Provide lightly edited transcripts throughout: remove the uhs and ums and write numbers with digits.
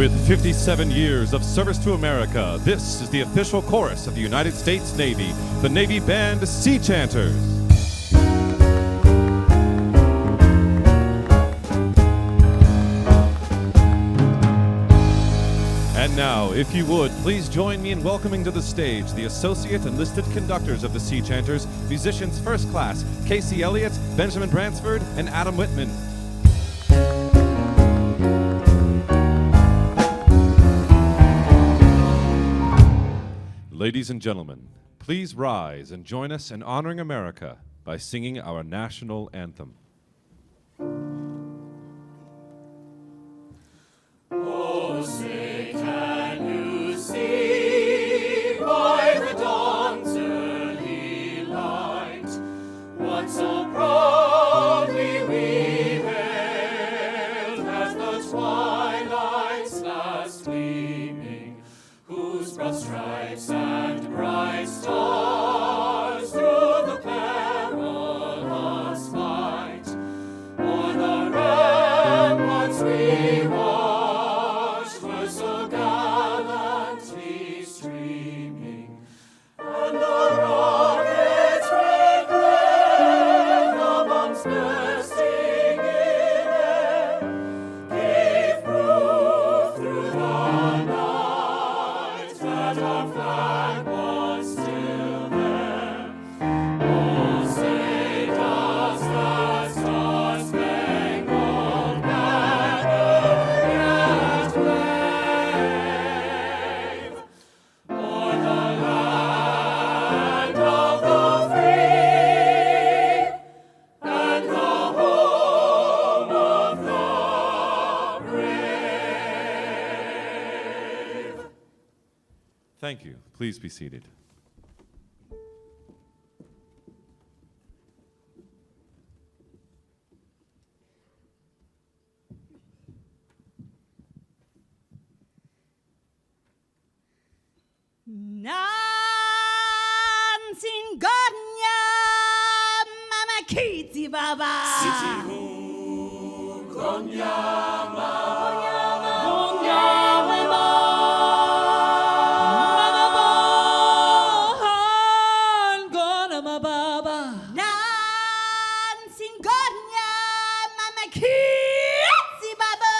With 57 years of service to America, this is the official chorus of the United States Navy, the Navy Band Sea Chanters. And now, if you would, please join me in welcoming to the stage the Associate Enlisted Conductors of the Sea Chanters, musicians first class, Casey Elliott, Benjamin Bransford, and Adam Whitman. Ladies and gentlemen, please rise and join us in honoring America by singing our national anthem. Oh, say, can you see by the dawn's early light what so proudly we hailed as the twilight's last gleaming, whose broad stripes and bright stars through the perilous fight o'er the ramparts we watched were so gallantly streaming, and the rockets red glare, the bombs bursting in air, gave proof through the night that our flag was still there. Oh, say does the star-spangled banner yet wave o'er the land of the free and the home of the brave? Thank you. Please be seated. Nansin Gonya Mama Kitty Baba Nansin Gonya Mama Kitty Baba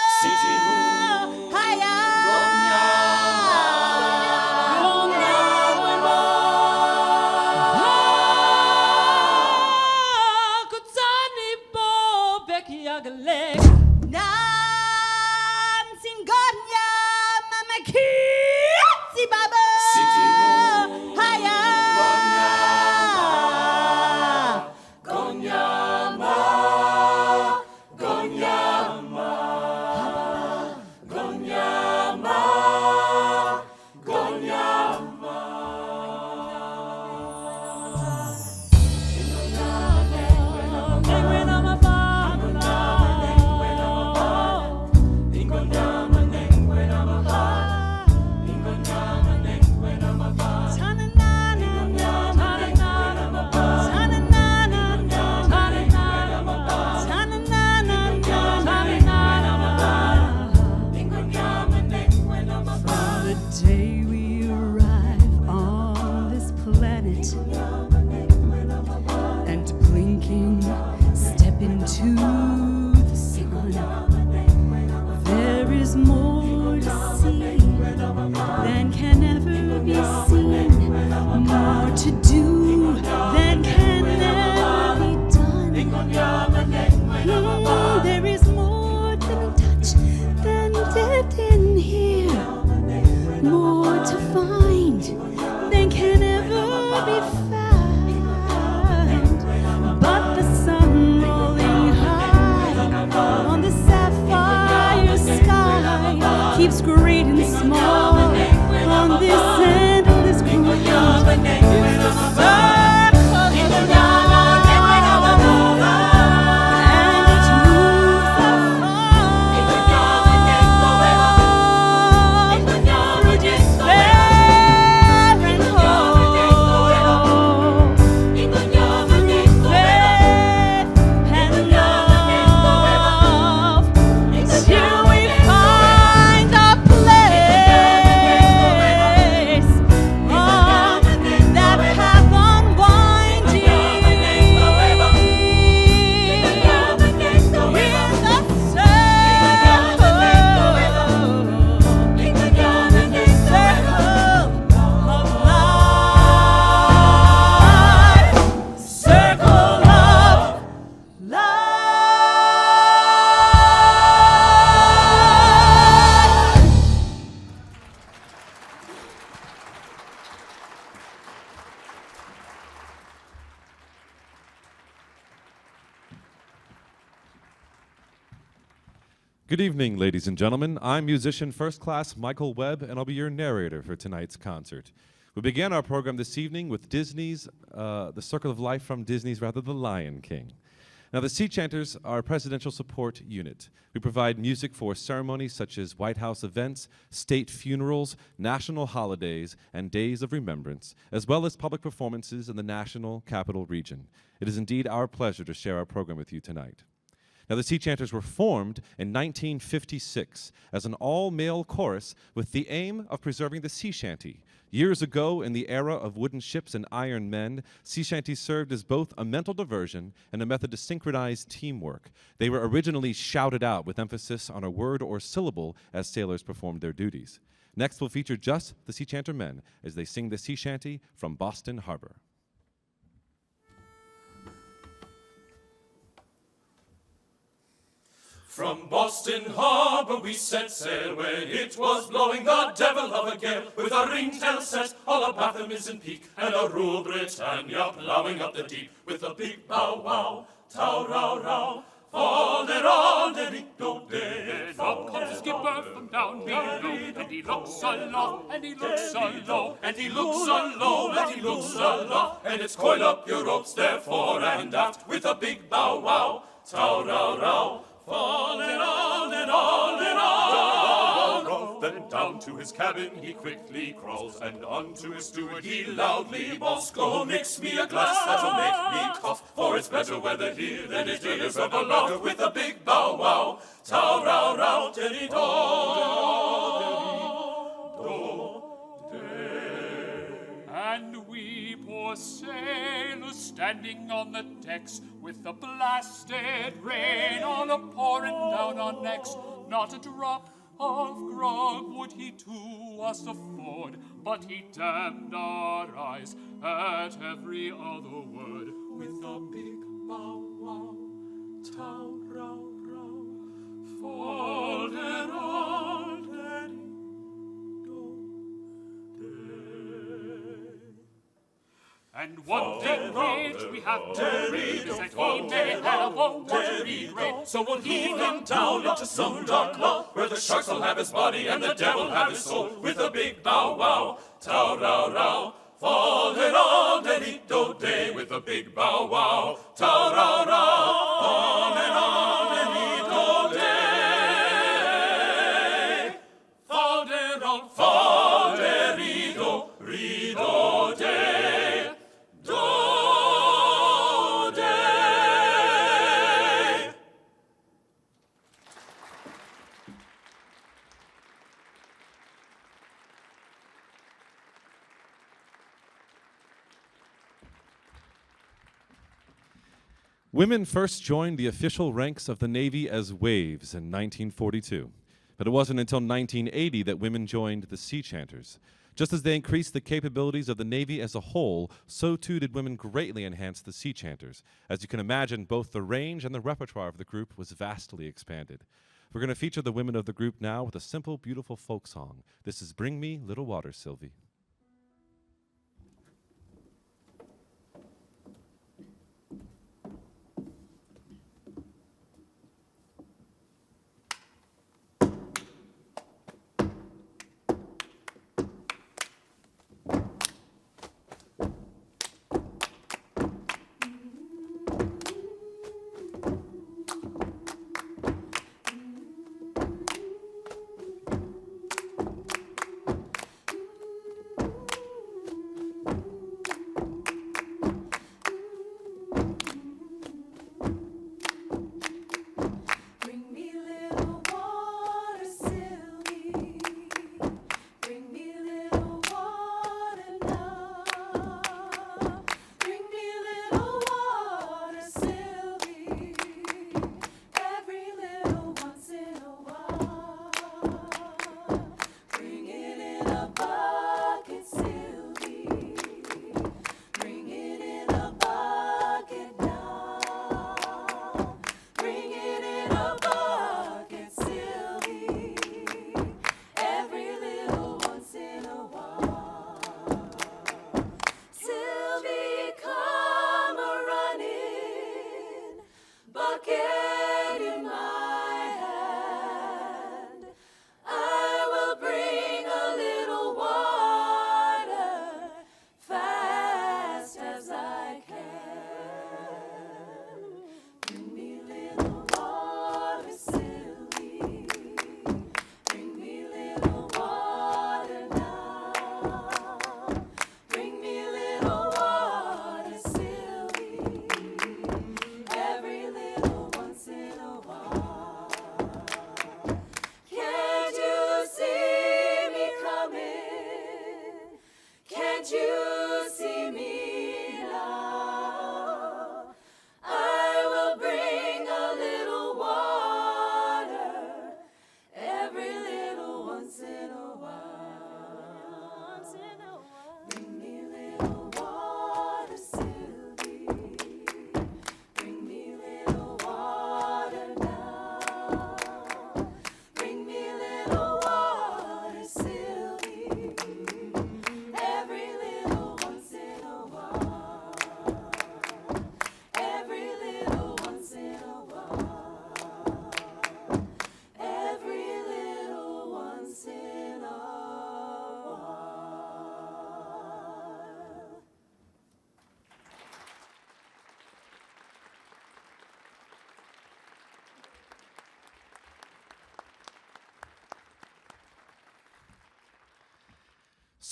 Haya Nansin Gonya Mama Kitty Baba Haya Good evening, ladies and gentlemen. I'm musician first class Michael Webb, and I'll be your narrator for tonight's concert. We began our program this evening with Disney's, The Circle of Life from Disney's, The Lion King. Now, the Sea Chanters are a presidential support unit. We provide music for ceremonies such as White House events, state funerals, national holidays, and days of remembrance, as well as public performances in the National Capital Region. It is indeed our pleasure to share our program with you tonight. Now, the Sea Chanters were formed in 1956 as an all-male chorus with the aim of preserving the sea shanty. Years ago, in the era of wooden ships and iron men, sea shanties served as both a mental diversion and a method to synchronize teamwork. They were originally shouted out with emphasis on a word or syllable as sailors performed their duties. Next, we'll feature just the Sea Chanter men as they sing the sea shanty from Boston Harbor. From Boston Harbor we set sail when it was blowing the devil of a gale, with a ringtail set, all a Batham is in peak, and a Rule Britannia plowing up the deep, with a big bow wow, tow row row, fall there all day, do day. Up comes the skipper from down below, and he looks aloft, and he looks alow, And he looks alow, and he looks aloft, and it's coil up your ropes there fore and aft, with a big bow wow, tow row row. Fall and all and all and all. Then down to his cabin he quickly crawls, and unto his steward he loudly bawls, "Go mix me a glass that'll make me cough, for it's better weather here than it is up aloft." With a big bow wow, tow row row, diddy do. and we poor sailors standing on the decks, with the blasted rain all a-pouring down our necks. Not a drop of grog would he to us afford, but he damned our eyes at every other word. With a big bow wow, tow row row, folded all daddy do day. And one thing which we have to read is that he may have a watery grave. So we'll heave him down into some dark loch, where the sharks will have his body and the devil have his soul. With a big bow wow, tow row row, fall it all daddy do day. With a big bow wow, tow row row, fall it all daddy do day. Fall it all, fall daddy do, rido day, do day. Women first joined the official ranks of the Navy as waves in 1942. But it wasn't until 1980 that women joined the Sea Chanters. Just as they increased the capabilities of the Navy as a whole, so too did women greatly enhance the Sea Chanters. As you can imagine, both the range and the repertoire of the group was vastly expanded. We're going to feature the women of the group now with a simple, beautiful folk song. This is Bring Me Little Water, Sylvie.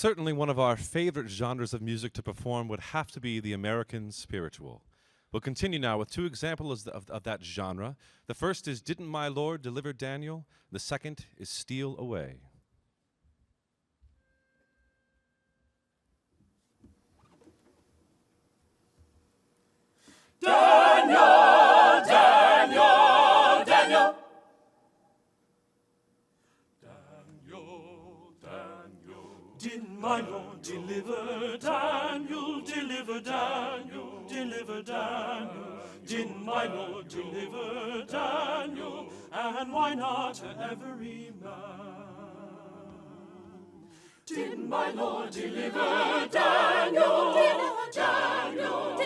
Certainly one of our favorite genres of music to perform would have to be the American spiritual. We'll continue now with two examples of that genre. The first is Didn't My Lord Deliver Daniel? The second is Steal Away. Daniel, Daniel, Daniel. Daniel, Daniel. Didn't my Lord deliver Daniel, deliver Daniel, deliver Daniel? Didn't my Lord deliver Daniel? And why not to every man? Didn't my Lord deliver Daniel, Daniel,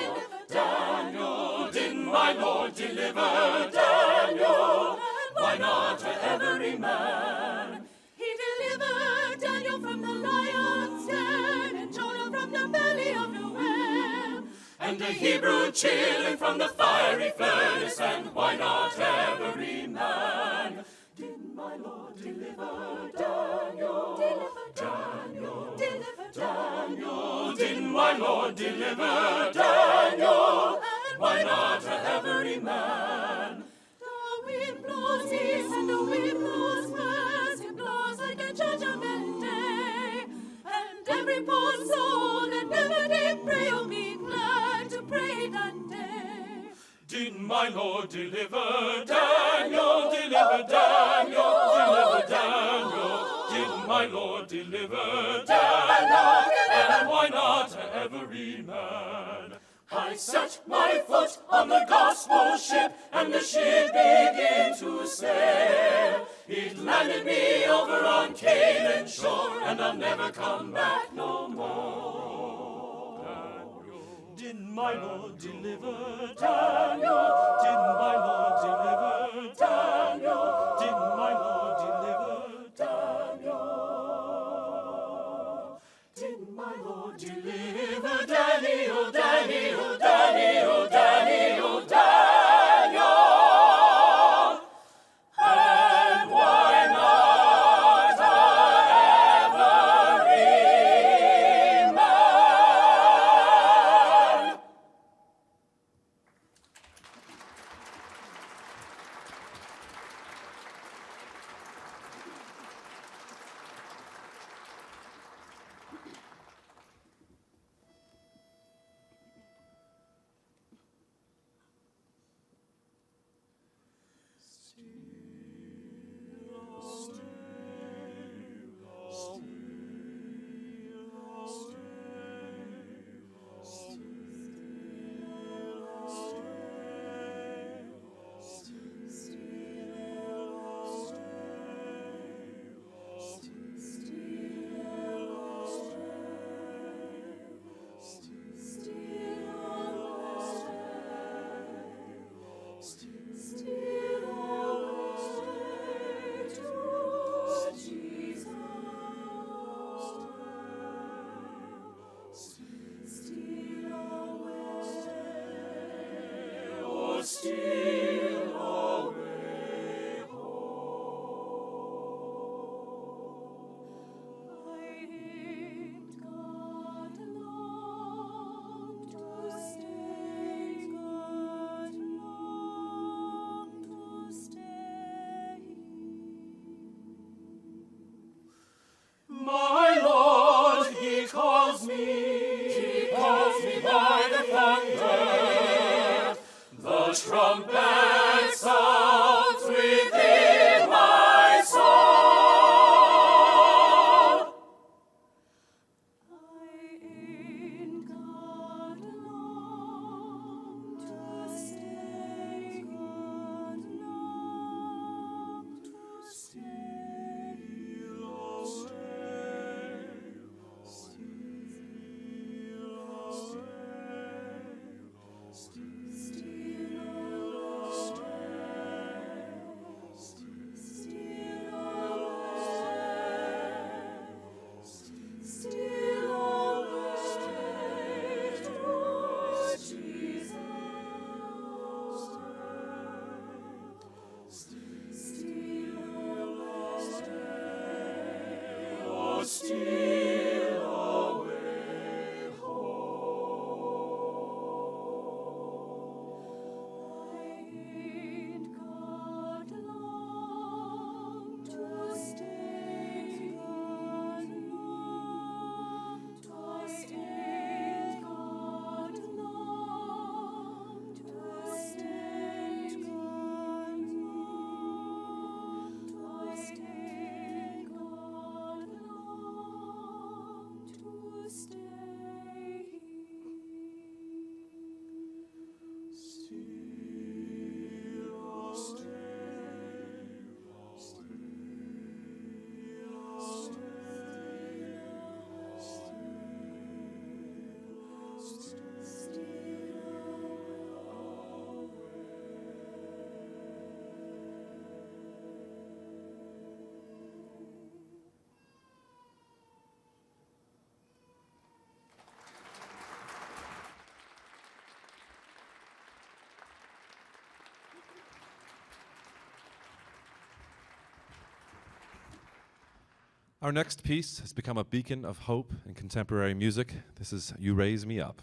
Daniel? Didn't my Lord deliver Daniel? Why not to every man? He delivered Daniel from the lion's den, and Jonah from the belly of the whale. And the Hebrew children from the fiery furnace, and why not every man? Didn't my Lord deliver Daniel? Daniel, Daniel. Didn't my Lord deliver Daniel? And why not every man? The wind blows east and the wind blows west. It blows like a judgment day. And every poor soul that never did pray will be glad to pray that day. Didn't my Lord deliver Daniel? Deliver Daniel, deliver Daniel. Didn't my Lord deliver Daniel? And why not every man? I set my foot on the gospel ship, and the ship began to sail. It landed me over on Canaan shore, and I'll never come back no more. Didn't my Lord deliver Daniel? Didn't my Lord deliver Daniel? Didn't my Lord deliver Daniel? Didn't my Lord deliver Daniel, Daniel, Daniel, Daniel, Daniel? And why not every man? Our next piece has become a beacon of hope in contemporary music. This is You Raise Me Up.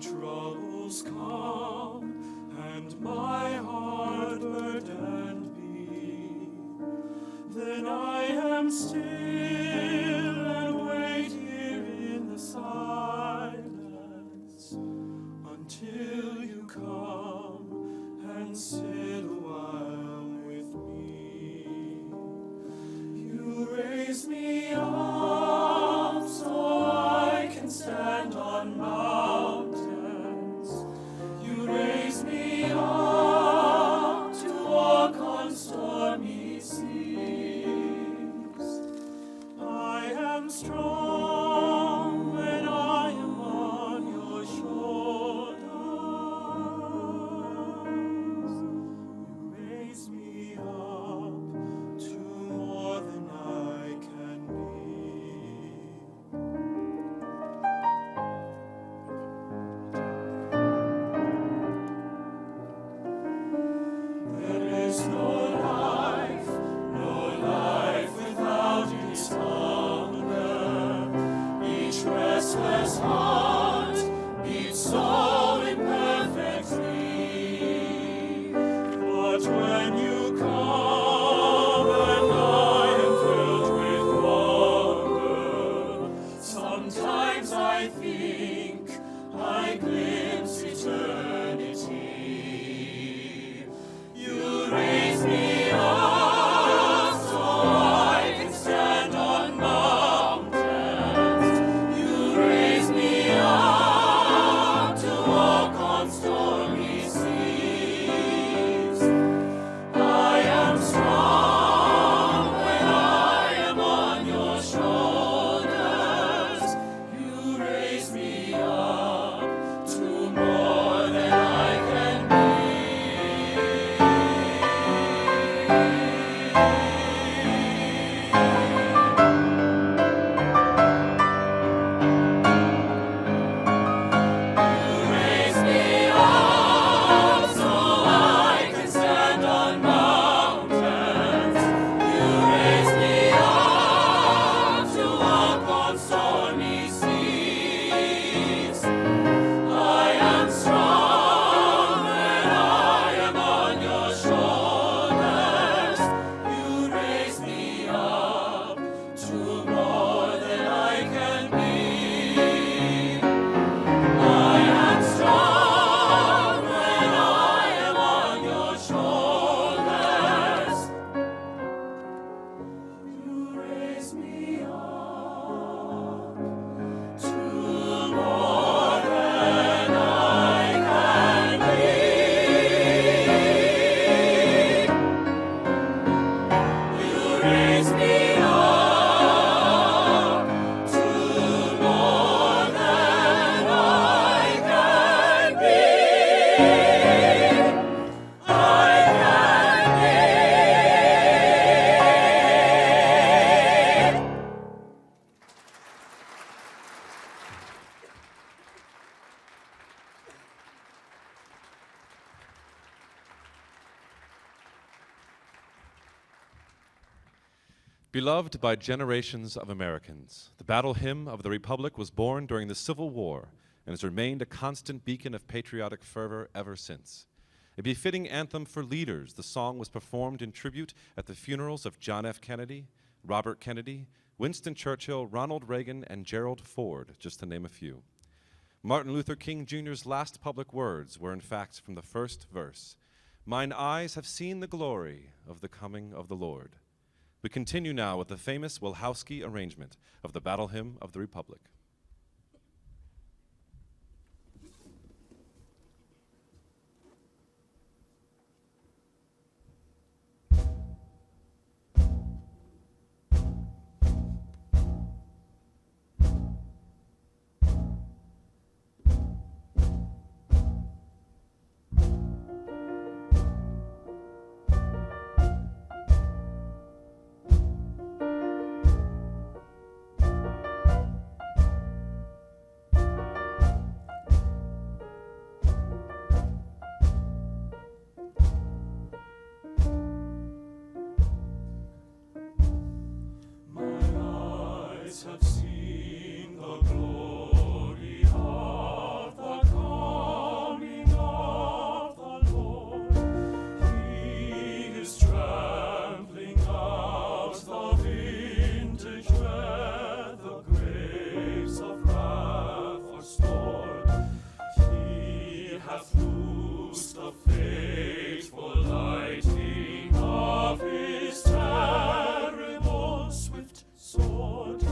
Troubles come and my heart burdened be, then I am still and wait here in the silence until you come and sit a while with me. You raise me up so I can stand on mountains. You raise me up to walk on stormy seas. I am strong when I am on your shoulders. You raise me up to more than I can be. There is no life without its hunger. Each restless heart beats so imperfectly. But when you come and I am filled with wonder, sometimes I think I glimpse eternity. You raise me up so I can stand on mountains. You raise me up to walk on stormy seas. I am strong when I am on your shoulders. You raise me up to more than I can be. You raise me up so I can stand on mountains. You raise me up to walk on stormy seas. I am strong when I am on your shoulders. You raise me up to more than I can be. I am strong when I am on your shoulders. You raise me up to more than I can be. You raise me up to more than I can be. I can be. Beloved by generations of Americans, the battle hymn of the Republic was born during the Civil War and has remained a constant beacon of patriotic fervor ever since. A befitting anthem for leaders, the song was performed in tribute at the funerals of John F. Kennedy, Robert Kennedy, Winston Churchill, Ronald Reagan, and Gerald Ford, just to name a few. Martin Luther King Jr.'s last public words were in fact from the first verse, "Mine eyes have seen the glory of the coming of the Lord." We continue now with the famous Wilhowski arrangement of the Battle Hymn of the Republic. Have seen the glory of the coming of the Lord. He is trampling out the vintage where the grapes of wrath are stored. He hath loosed the fateful lightning of his terrible swift sword.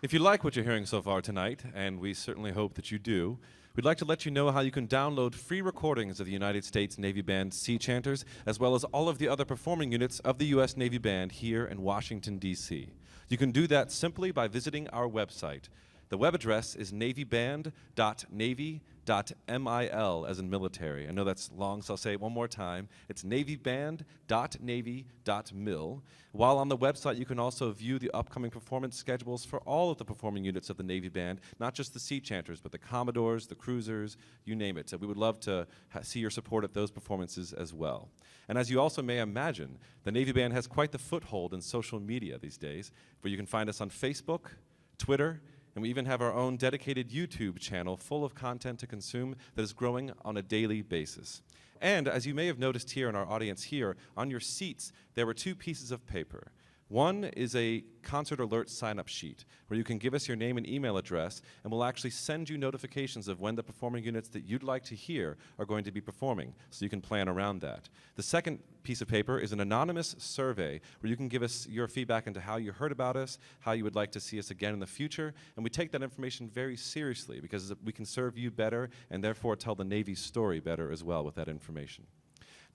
If you like what you're hearing so far tonight, and we certainly hope that you do, we'd like to let you know how you can download free recordings of the United States Navy Band Sea Chanters, as well as all of the other performing units of the U.S. Navy Band here in Washington, D.C. You can do that simply by visiting our website. The web address is navyband.navy.mil, as in military. I know that's long, so I'll say it one more time. It's navyband.navy.mil. While on the website, you can also view the upcoming performance schedules for all of the performing units of the Navy Band, not just the Sea Chanters, but the Commodores, the Cruisers, you name it. So we would love to see your support at those performances as well. And as you also may imagine, the Navy Band has quite the foothold in social media these days, where you can find us on Facebook, Twitter, and we even have our own dedicated YouTube channel full of content to consume that is growing on a daily basis. And as you may have noticed here in our audience here, on your seats, there were 2 pieces of paper. One is a concert alert sign-up sheet where you can give us your name and email address, and we'll actually send you notifications of when the performing units that you'd like to hear are going to be performing, so you can plan around that. The second piece of paper is an anonymous survey where you can give us your feedback into how you heard about us, how you would like to see us again in the future, and we take that information very seriously because we can serve you better and therefore tell the Navy's story better as well with that information.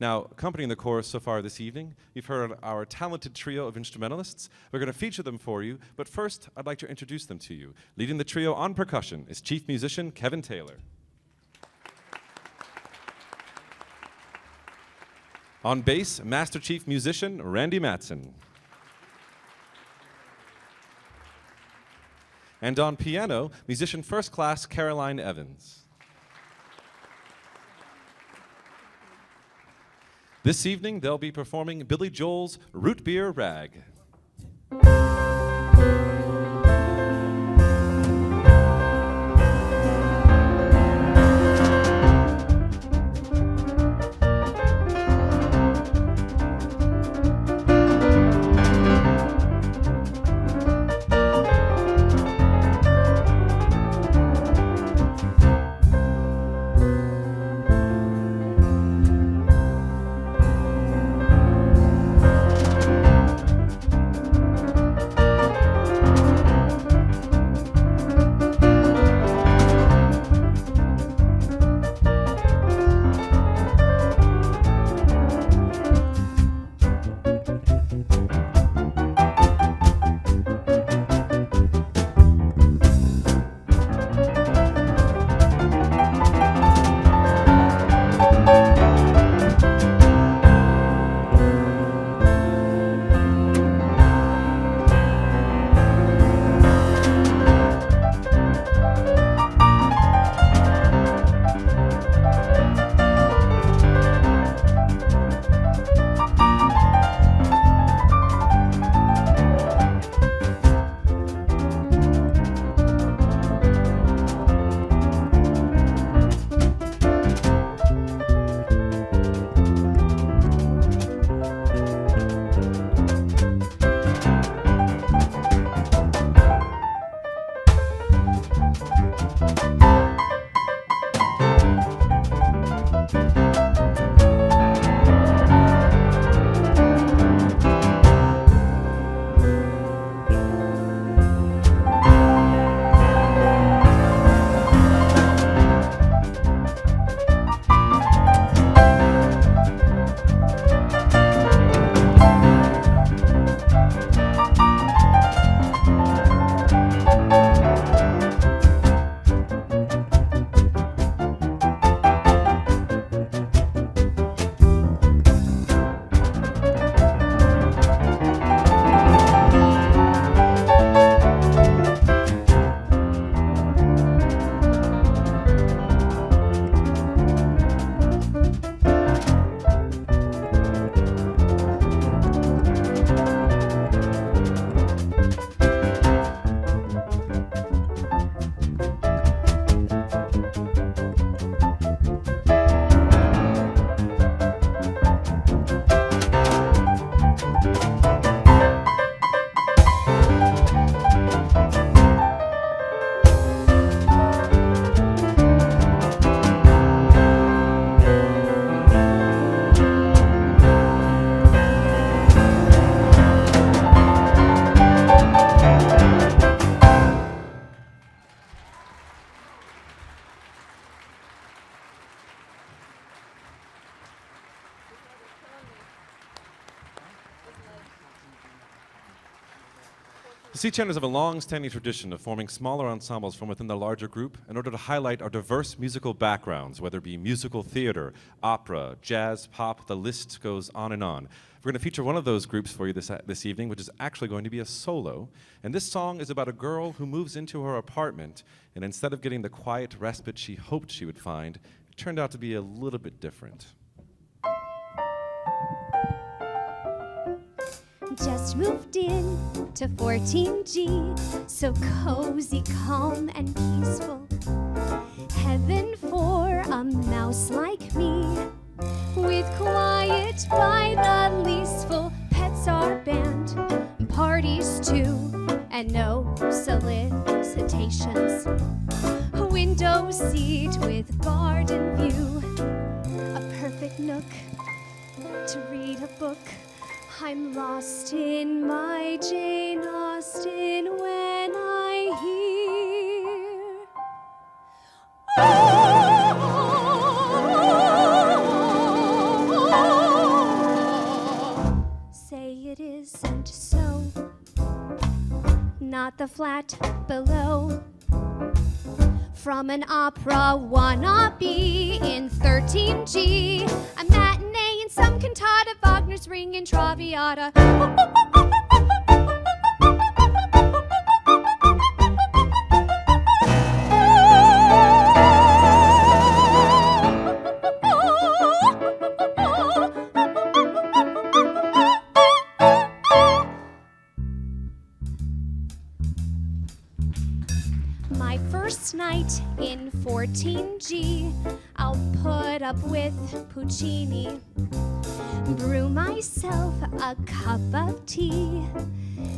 Now, accompanying the chorus so far this evening, you've heard our talented trio of instrumentalists. We're going to feature them for you, but first, I'd like to introduce them to you. Leading the trio on percussion is Chief Musician Kevin Taylor. On bass, Master Chief Musician Randy Matson. And on piano, Musician First Class Caroline Evans. This evening, they'll be performing Billy Joel's Root Beer Rag. Sea Chanters have a long-standing tradition of forming smaller ensembles from within the larger group in order to highlight our diverse musical backgrounds, whether it be musical theater, opera, jazz, pop, the list goes on and on. We're going to feature one of those groups for you this evening, which is actually going to be a solo. And this song is about a girl who moves into her apartment, and instead of getting the quiet respite she hoped she would find, it turned out to be a little bit different. Just moved in to 14G, so cozy, calm, and peaceful. Heaven for a mouse like me, with quiet by the leaseful. Pets are banned, parties too, and no solicitations. A window seat with garden view, a perfect nook to read a book. I'm lost in my Jane Austen when I hear say it isn't so, not the flat below. From an opera wannabe in 13G, a matinee in some cantata, Wagner's Ring and Traviata. My first night in 14G, I'll put up with Puccini, brew myself a cup of tea,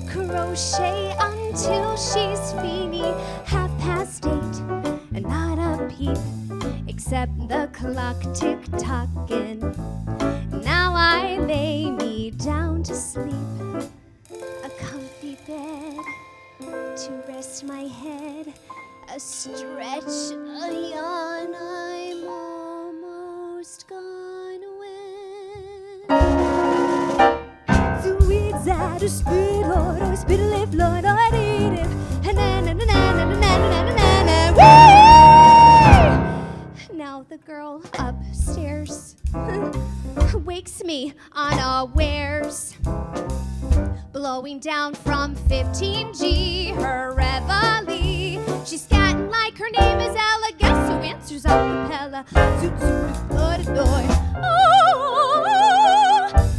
crochet until she's feeny. 8:30, and not a peep, except the clock tick-tockin'. Now I lay me down to sleep, a comfy bed to rest my head, a stretch, a yawn. I'm almost gone when sweet that spit or spittle blood or eat it. Now the girl upstairs wakes me unawares, blowing down from 15G, her reveille. She's scatting like her name is Ella, guess who answers a cappella? Zoot zoot flood adoy, oh,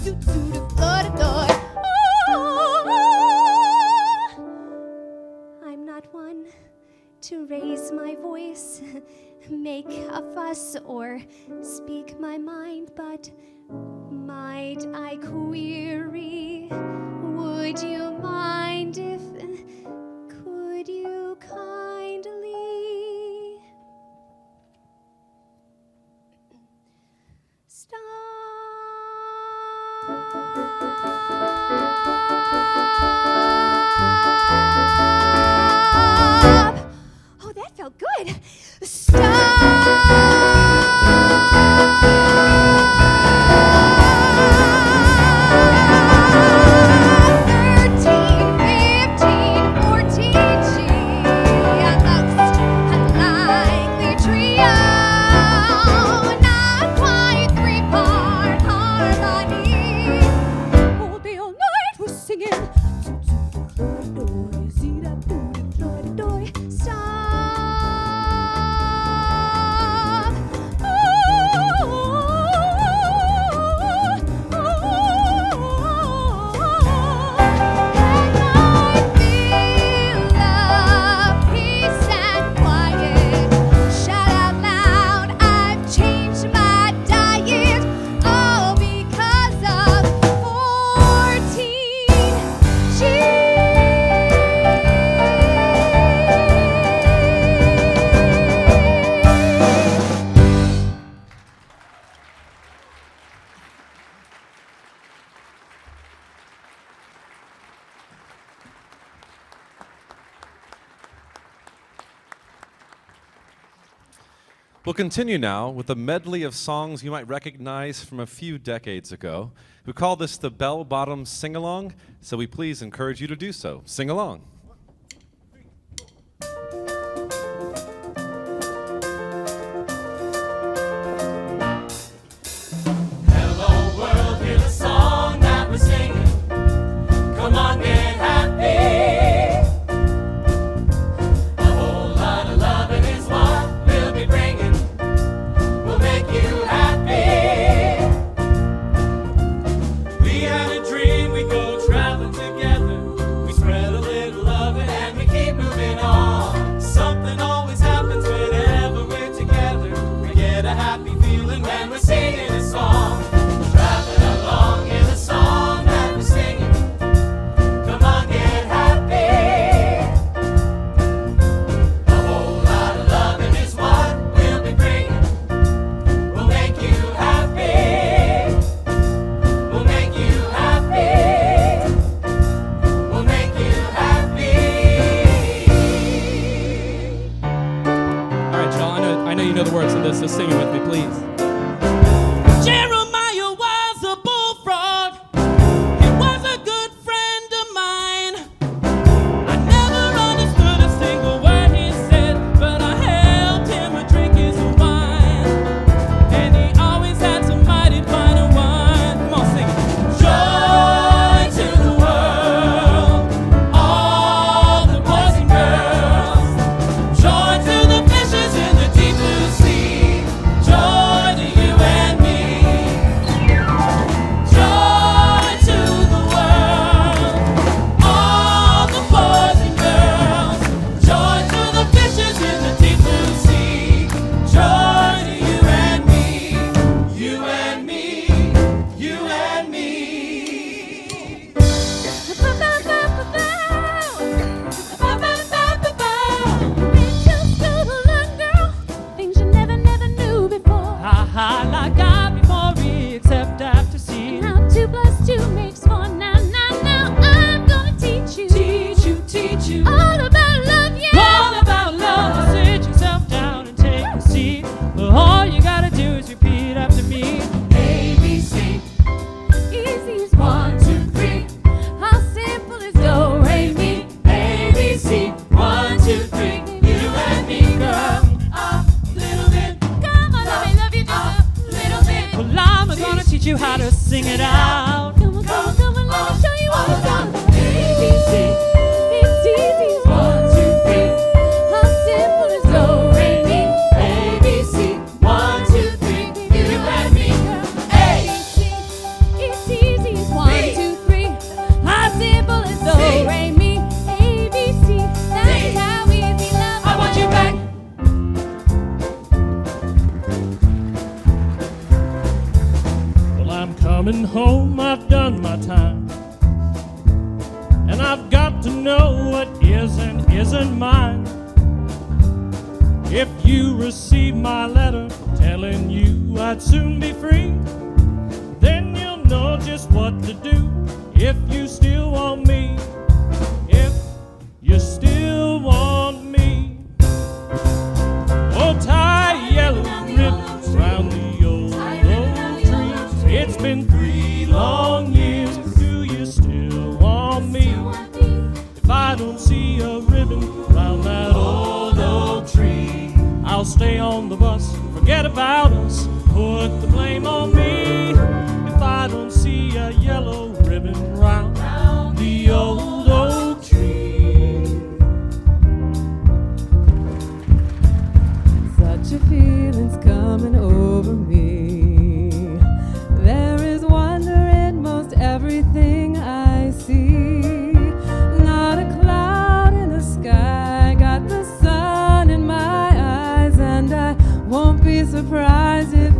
zoot zoot flood adoy, oh. I'm not one to raise my voice, make a fuss, or speak my mind, but might I query, would you mind if, could you kindly stop? Oh, that felt good. Stop. We'll continue now with a medley of songs you might recognize from a few decades ago. We call this the Bell Bottom Sing-Along, so we please encourage you to do so. Sing along. a happy feeling when we're singing a song. Traveling along in a song that we're singing. Come on, get happy. A whole lot of loving is what we'll be bringing. We'll make you happy. We'll make you happy. We'll make you happy. All right, y'all, I know you know the words to this, so sing it with me, please. Jeremiah was a bullfrog. He was a good friend of mine. I never understood a single word he said, but I helped him a drink his wine. And he always had some mighty fine wine. Come on, sing it. Joy to the world, all the boys and girls. Joy to the fishes in the deep blue sea. Joy to you and me. Joy to the world, all the boys and girls. Joy to the fishes in the deep blue sea. Joy to you and me. You and me. You and me. Ain't just good to learn, girl, things you never knew before. Ha like God before me, except after see. Now 2 + 2 makes 4. Now, I'm gonna teach you. Teach you. All about love, yeah. All about love. Sit yourself down and take a seat. All you gotta do is repeat after me. A, B, C. Easy as 1, 2, 3. How simple is do, re, mi. A, B, C. 1, 2, 3. You and me, girl. A little bit. Come on, let me love you just a little bit. Well, I'm gonna teach you how to sing it out. Come on, let me show you what it's all about. A, B, C. It's easy as 1, 2, 3. How simple is do, re, mi. A, B, C. 1, 2, 3. You and me. A. It's easy as 1, 2, 3. How simple is do, C. re, mi. A, B, C. That's how easy love. I want you back. Well, I'm coming home, I've done my time. And I've got to know what is and isn't mine. If you receive my letter telling you I'd soon be free, then you'll know just what to do if you still want me. If you still want me. Oh, tie yellow ribbons round the old trees. It's been 3 long years. Do you still want me? If I don't see a ribbon round that old oak tree, I'll stay on the bus, forget about us, put the blame on me. If I don't see a yellow ribbon round the old oak tree. Such a feeling's coming over me. There is wonder in most everything I see. Not a cloud in the sky, got the sun in my eyes, and I won't be surprised if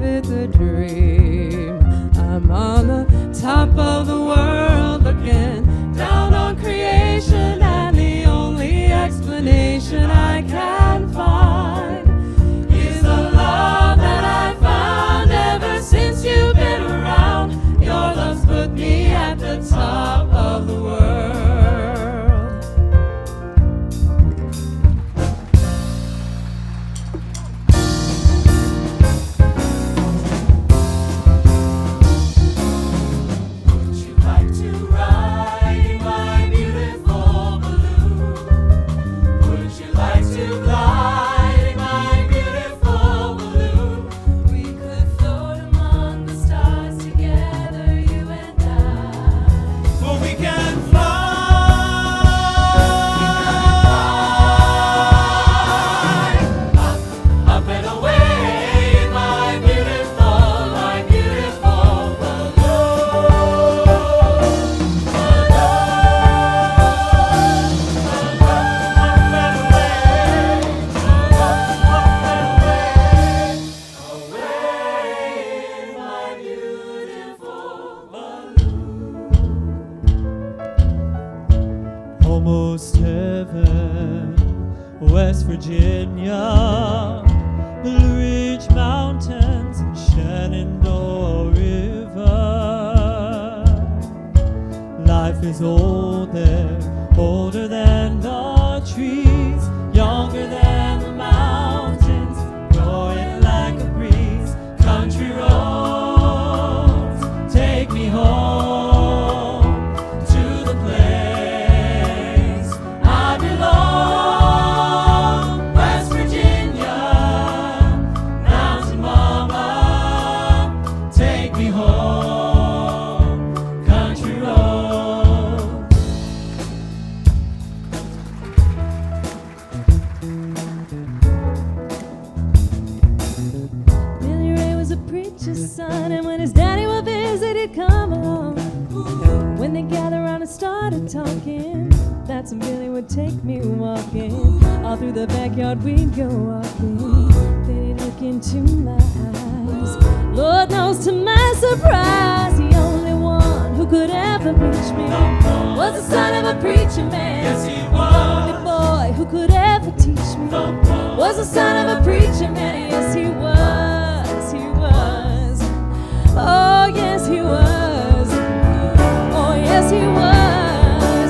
Virginia, Blue Ridge Mountains, and Shenandoah River. Life is old there, older than the trees, younger than the mountains, growing like a breeze. Country roads, take me home to the place I belong. West Virginia, Mountain Mama, take me home, country roads. Billy Ray was a preacher's son, and when his daddy would visit, he'd come along. When they gathered around and started talking, that's when Billy would take me walking. All through the backyard we'd go walking. Then he'd look into my eyes. Lord knows, to my surprise, the only one who could ever reach me was the son of a preacher man. Yes, he The was. only boy who could ever teach me was the son of a preacher man. Yes, he was, he was. Oh, yes, he was. Oh, yes, he was.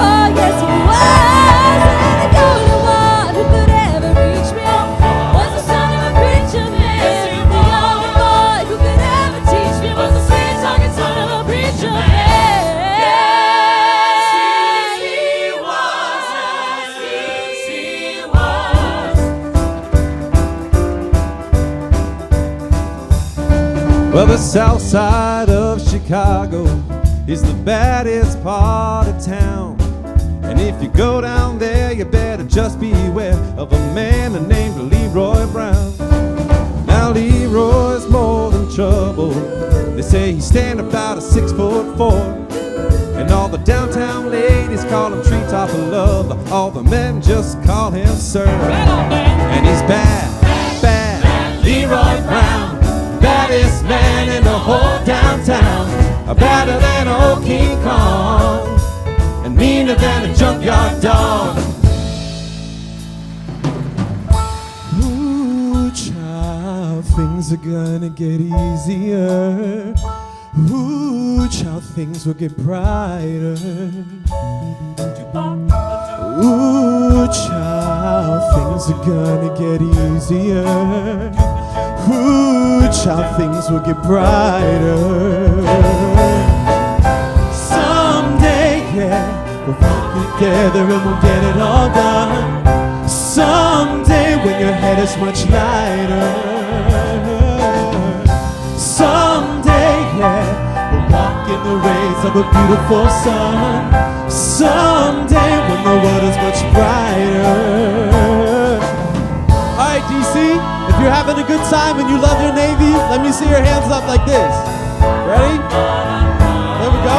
Oh, yes, he was. And the only one who could ever reach me was the son of a preacher man. The only boy who could ever teach me was the sweet-talking son of a preacher man. Well, the south side of Chicago is the baddest part of town. And if you go down there, you better just beware of a man named Leroy Brown. Now Leroy's more than trouble. They say he stand about a 6'4". And all the downtown ladies call him Treetop of Love. All the men just call him Sir. And he's bad, bad, Leroy Brown. Baddest man in the whole downtown. Badder than old King Kong, and meaner than a junkyard dog. Ooh, child, things are gonna get easier. Ooh, child, things will get brighter. Ooh, child, things are gonna get easier. Ooh, child, things will get brighter. Someday, yeah, we'll walk together and we'll get it all done. Someday, when your head is much lighter. Someday, yeah, we'll walk in the rays of a beautiful sun. Someday, when the world is much brighter. All right, DC. If you're having a good time and you love your Navy, let me see your hands up like this. Ready? There we go.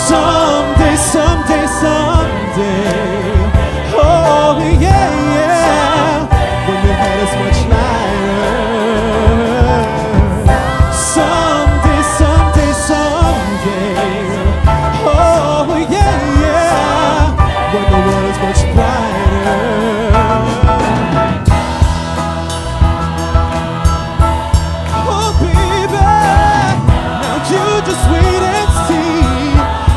Someday, someday, someday. Oh, yeah, yeah. When your head is much lighter. Someday, someday, someday. Oh, yeah, yeah. When the world is much brighter. Oh baby, now you just wait and see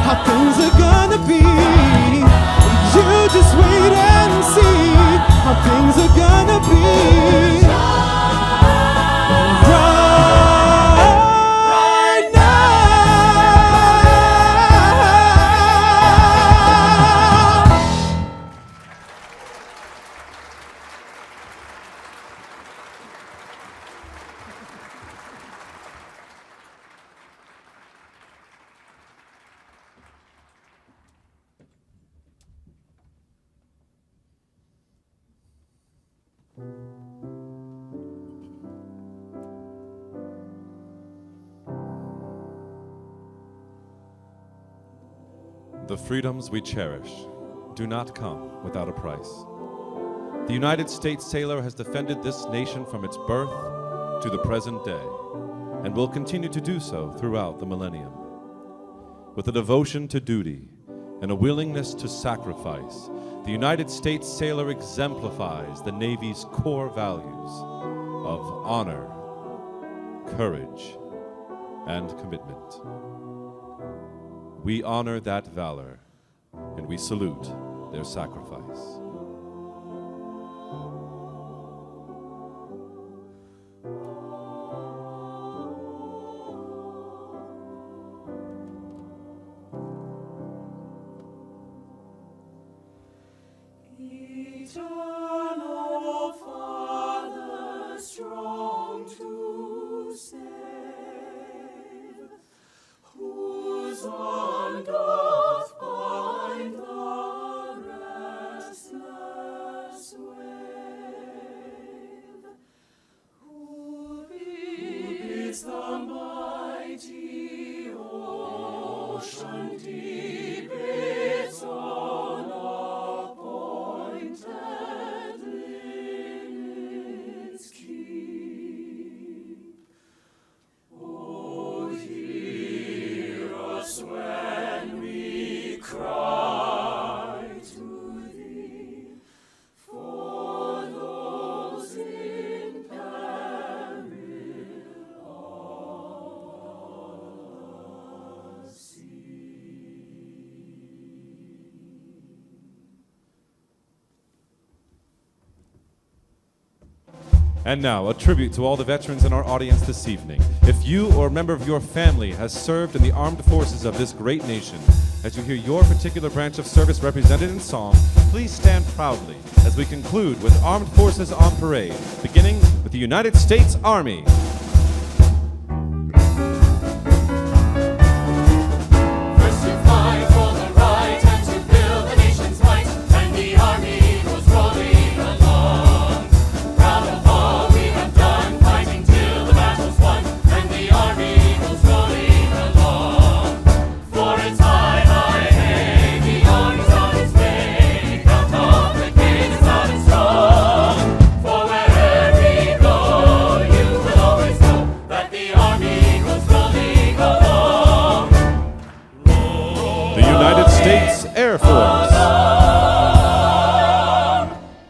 how things are gonna be. You just wait and see how things are gonna be. Right now. The freedoms we cherish do not come without a price. The United States sailor has defended this nation from its birth to the present day, and will continue to do so throughout the millennium. With a devotion to duty and a willingness to sacrifice, the United States sailor exemplifies the Navy's core values of honor, courage, and commitment. We honor that valor, and we salute their sacrifice. Eternal Father, strong to save, whose arm doth bind the restless wave, who bids the mighty ocean deep its own appointed limits keep. Oh, hear us when we cry to thee for those in peril on the sea. And now, a tribute to all the veterans in our audience this evening. If you or a member of your family has served in the armed forces of this great nation, as you hear your particular branch of service represented in song, please stand proudly as we conclude with Armed Forces on Parade, beginning with the United States Army. First to fight for the right and to build the nation's might, and the army goes rolling along. Proud of all we have done, fighting till the battle's won, and the army goes rolling along. For it's high, high, hey, the army's on its way. Count all the cannons out and strong. For wherever we go, you will always know that the army goes rolling along. The United States Air Force.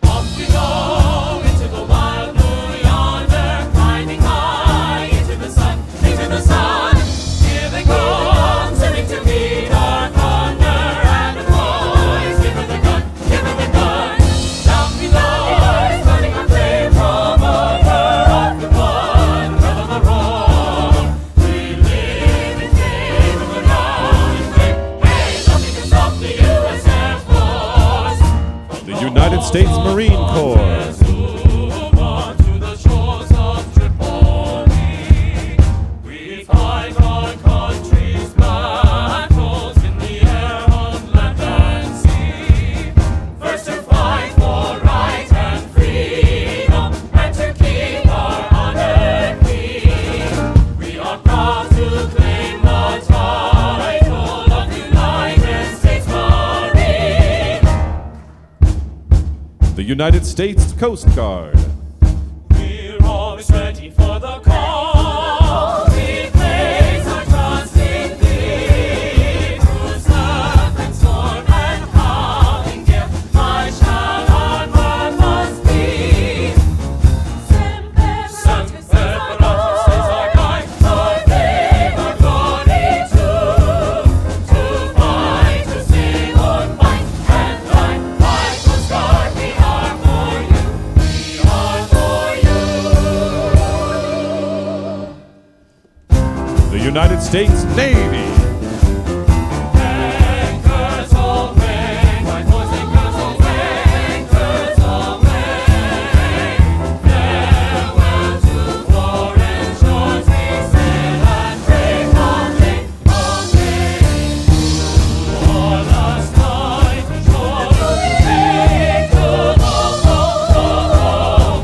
Off we go into the wild blue yonder, climbing high into the sun, into the sun. Here they come, sending to meet our thunder, and a voice, give her the gun, give her the gun. Down below, running our flame from over off the one, well of the road. We live in fame of the mountain flame. Hey, nothing can stop the U.S. Air Force. The United States Marine Corps. Move on to the shores of Tripoli. We fight our country's battles in the air, on land and sea. First to fight for right and freedom, and to keep our honor clean. We are proud to claim the title of United States Marine. The United States Coast Guard. We're always ready for the call. We place our trust in thee. Through surf and storm and howling gale, I shall our purpose be. Semper Paratus is our guide, our fame, our glory too. To fight, to sing or fight, and like Coast Guard, we are for you. We are for you. The United States Navy. Anchors away, my boys and girls away, anchors away. Farewell to foreign shores, we sail and brave all day, all day. Our last night on shore, take to the road,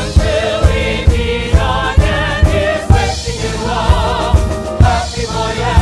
until we meet again. Here's wishing you all happy voyage.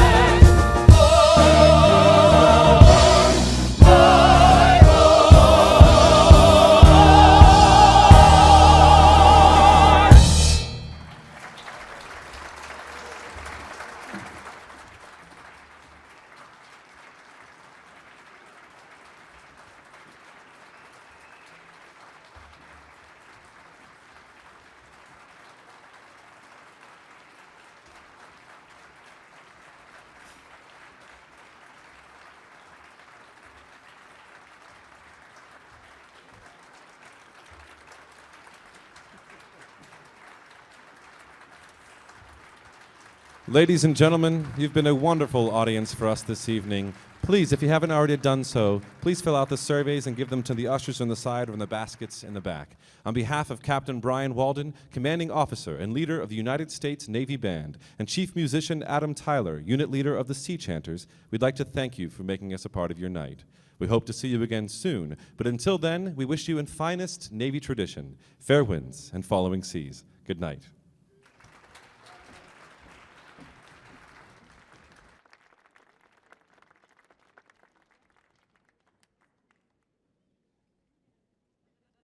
Ladies and gentlemen, you've been a wonderful audience for us this evening. Please, if you haven't already done so, please fill out the surveys and give them to the ushers on the side or in the baskets in the back. On behalf of Captain Brian Walden, Commanding Officer and Leader of the United States Navy Band, and Chief Musician Adam Tyler, Unit Leader of the Sea Chanters, we'd like to thank you for making us a part of your night. We hope to see you again soon, but until then, we wish you in finest Navy tradition, fair winds and following seas. Good night.